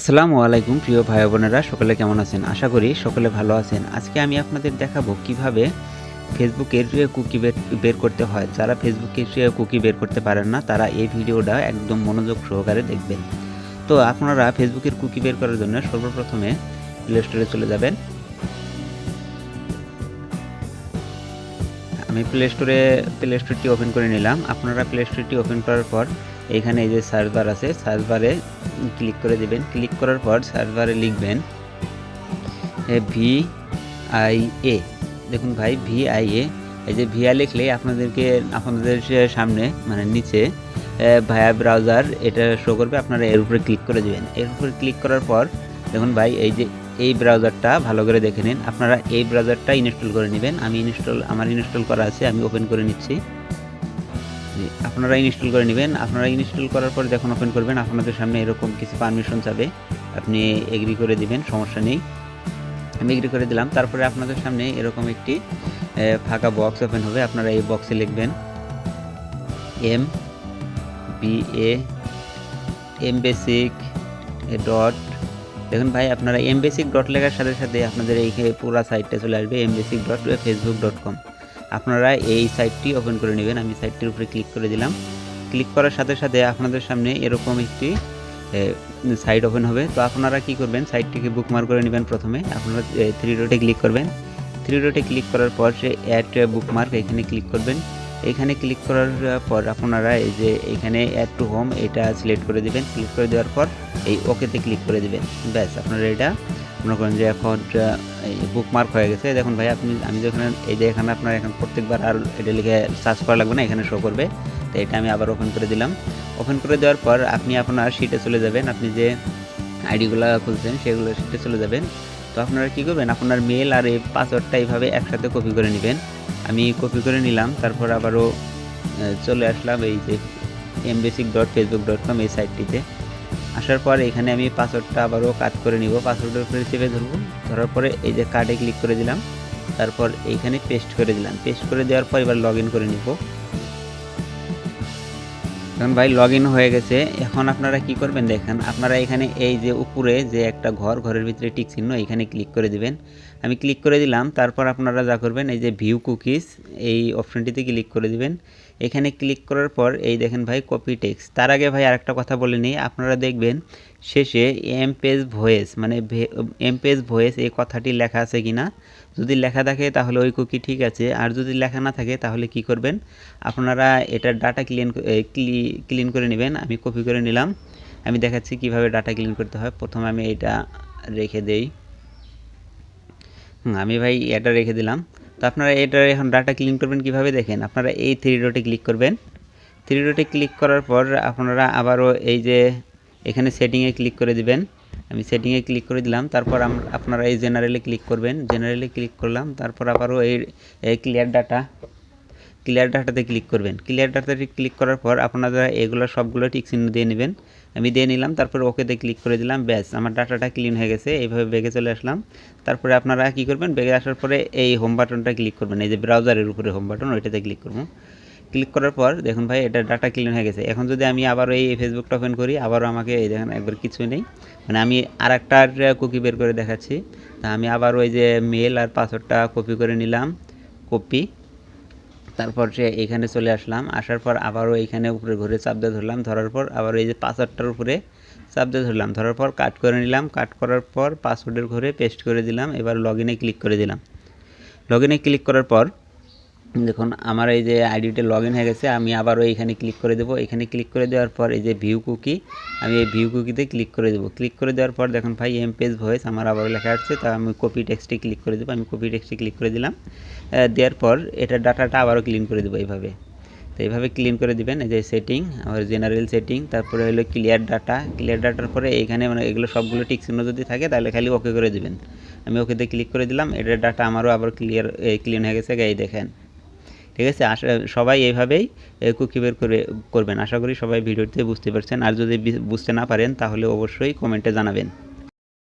আসসালামু আলাইকুম প্রিয় ভাই বোনেরা, সকলে কেমন আছেন? আশা করি সকলে ভালো আছেন। আজকে আমি আপনাদের দেখাবো কিভাবে ফেসবুকের কুকি বের করতে হয়। যারা ফেসবুকে কুকি বের করতে পারেন না, তারা এই ভিডিওটা একদম মনোযোগ সহকারে দেখবেন। তো আপনারা ফেসবুকের কুকি বের করার জন্য সর্বপ্রথমে প্লে স্টোরে চলে যাবেন। আমি প্লে স্টোরটি ওপেন করে নিলাম। আপনারা প্লে স্টোরটি ওপেন করার পর এখানে এই যে সার্চ বার আছে, সার্চ বারে ক্লিক করে দেবেন। ক্লিক করার পর সার্চ বারে লিখবেন VIA। দেখুন ভাই, VIA, এই যে VIA লিখলে আপনাদের সামনে মানে নিচে ভায়া ব্রাউজার এটা শো করবে। আপনারা এর উপরে ক্লিক করে দেবেন। এর উপরে ক্লিক করার পর দেখুন ভাই, এই যে এই ব্রাউজারটা ভালো করে দেখে নিন। আপনারা এই ব্রাউজারটা ইনস্টল করে নেবেন। আমার ইনস্টল করা আছে, আমি ওপেন করে নিচ্ছি। আপনারা ইনস্টল করে নেবেন। আপনারা ইনস্টল করার পর যখন ওপেন করবেন, আপনাদের সামনে এরকম কিছু পারমিশন চাবে, আপনি এগ্রি করে দিবেন, সমস্যা নেই। আমি এগ্রি করে দিলাম। তারপরে আপনাদের সামনে এরকম একটি ফাঁকা বক্স ওপেন হবে। আপনারা এই বক্সে লিখবেন mbasic ডট। দেখুন ভাই, আপনারা mbasic ডট লেখার সাথে সাথে আপনাদের এই পুরো সাইটটা চলে আসবে mbasic.facebook.com। আপনারা এই সাইটটি ওপেন করে নেবেন। আমি সাইটটির উপরে ক্লিক করে দিলাম। ক্লিক করার সাথে সাথে আপনাদের সামনে এরকম একটি সাইট ওপেন হবে। তো আপনারা কি করবেন, সাইটটিকে বুকমার্ক করে নেবেন। প্রথমে আপনারা 3 ডটে ক্লিক করবেন। 3 ডটে ক্লিক করার পর সে অ্যাড বুকমার্ক, এখানে ক্লিক করবেন। এখানে ক্লিক করার পর আপনারা এই যে এখানে অ্যাড টু হোম এটা সিলেক্ট করে দেবেন। সিলেক্ট করে দেওয়ার পর এই ওকেতে ক্লিক করে দেবেন। ব্যাস, আপনারা এটা মনে করেন যে এখন বুকমার্ক হয়ে গেছে। দেখুন ভাই, আমি যখন এই যে এখানে আপনার এখন প্রত্যেকবার আর এটা লিখে সার্চ করা লাগবে না, এখানে শো করবে। তো এটা আমি আবার ওপেন করে দিলাম। ওপেন করে দেওয়ার পর আপনি আপনার শিটে চলে যাবেন। আপনি যে আইডিগুলো খুলছেন সেগুলো শিটে চলে যাবেন। তো আপনারা কী করবেন, আপনার মেল আর এই পাসওয়ার্ডটা এইভাবে একসাথে কপি করে নেবেন। আমি কপি করে নিলাম। তারপর আবারও চলে আসলাম এই যে mbasic.facebook.com এই সাইটটিতে। আসার পর এখানে আমি পাসওয়ার্ডটা আবারও কাট করে নিব। পাসওয়ার্ডের উপরে চেপে ধরবো। ধরার পরে এই যে কার্ডে ক্লিক করে দিলাম। তারপর এইখানে পেস্ট করে দিলাম। পেস্ট করে দেওয়ার পর এবার লগ ইন করে নিব। এখন ভাই লগ ইন হয়ে গেছে। এখন আপনারা কি করবেন দেখেন, আপনারা এখানে এই যে উপরে যে একটা ঘরের ভিতরে টিক চিহ্ন, এখানে ক্লিক করে দিবেন। আমি ক্লিক করে দিলাম। তারপর আপনারা যা করবেন, এই যে ভিউ কুকিজ এই অপশনটিতে ক্লিক করে দিবেন। এখানে ক্লিক করার পর এই দেখেন ভাই, কপি টেক্সট। তার আগে ভাই আরেকটা কথা বলে নিই, আপনারা দেখবেন শেষে এমপেজ ভয়েস মানে এমপেজ ভয়েস এই কথাটি লেখা আছে কিনা। যদি লেখা থাকে তাহলে ওই কুকি ঠিক আছে, আর যদি লেখা না থাকে তাহলে কি করবেন, আপনারা এটার ডাটা ক্লিন করে নেবেন। আমি কপি করে নিলাম। আমি দেখাচ্ছি কিভাবে ডাটা ক্লিন করতে হয়। প্রথমে আমি এটা রেখে দেই। আমি ভাই এটা রেখে দিলাম। তো আপনারা এটা এখন ডাটা ক্লিন করবেন কিভাবে দেখেন, আপনারা এই 3 ডটে ক্লিক করবেন। 3 ডটে ক্লিক করার পর আপনারা আবারও এই যে এখানে সেটিংয়ে ক্লিক করে দিবেন। আমি সেটিংয়ে ক্লিক করে দিলাম। তারপর আপনারা এই জেনারেলে ক্লিক করবেন। জেনারেলে ক্লিক করলাম। তারপর আবারও এই ক্লিয়ার ডাটাতে ক্লিক করবেন। ক্লিয়ার ডাটাতে ক্লিক করার পর আপনারা এগুলো সবগুলো টিক চিহ্ন দিয়ে নেবেন। আমি দিয়ে নিলাম। তারপর ওকেতে ক্লিক করে দিলাম। ব্যাস, আমার ডাটাটা ক্লিন হয়ে গেছে। এইভাবে ব্যাগে চলে আসলাম। তারপরে আপনারা কি করবেন, ব্যাগে আসার পরে এই হোম বাটনটা ক্লিক করবেন। এই যে ব্রাউজারের উপরে হোম বাটন, ওইটাতে ক্লিক করবো। ক্লিক করার পর দেখুন ভাই, এটা ডাটা ক্লিন হয়ে গেছে। এখন যদি আমি আবারও এই ফেসবুকটা ওপেন করি, আবারও আমাকে এই দেখেন একবার কিছুই নেই, মানে আমি আর একটা কুকি বের করে দেখাচ্ছি। তা আমি আবার ওই যে মেল আর পাসওয়ার্ডটা কপি করে নিলাম, কপি। তারপর এখানে চলে আসলাম। আসার পর আবারও এইখানে উপরে ঘুরে চাপ দিয়ে ধরলাম। ধরার পর আবার এই যে পাসওয়ার্ডটার উপরে চাপ দিয়ে ধরলাম। ধরার পর কাট করে নিলাম। কাট করার পর পাসওয়ার্ডের ঘরে পেস্ট করে দিলাম। এবার লগ ইনে ক্লিক করে দিলাম। লগ ইনে ক্লিক করার পর দেখুন আমার এই যে আইডিটা লগ ইন হয়ে গেছে। আমি আবারও এইখানে ক্লিক করে দেবো। এখানে ক্লিক করে দেওয়ার পর এই যে ভিউ কুকি, আমি এই ভিউ কুকিতে ক্লিক করে দেবো। ক্লিক করে দেওয়ার পর দেখুন ভাই, এমপেজ ভয়েস আমার আবারও লেখা আসছে। তা আমি কপি টেক্সটে ক্লিক করে দেবো। আমি কপি টেক্সটে ক্লিক করে দিলাম। দেওয়ার পর এটার ডাটাটা আবারও ক্লিন করে দেবো এইভাবে। তো এইভাবে ক্লিন করে দিবেন। এই যে সেটিং, আবার জেনারেল সেটিং, তারপরে হলো ক্লিয়ার ডাটা। ক্লিয়ার ডাটার পরে এইখানে মানে এগুলো সবগুলো টিক চিহ্ন যদি থাকে তাহলে খালি ওকে করে দিবেন। আমি ওকেতে ক্লিক করে দিলাম। এটার ডাটা আমারও আবার ক্লিন হয়ে গেছে। এই দেখেন, ঠিক আছে। সবাই এইভাবেই কুকি বের করবেন। আশা করি সবাই ভিডিওতে বুঝতে পারছেন। আর যদি বুঝতে না পারেন তাহলে অবশ্যই কমেন্টে জানাবেন।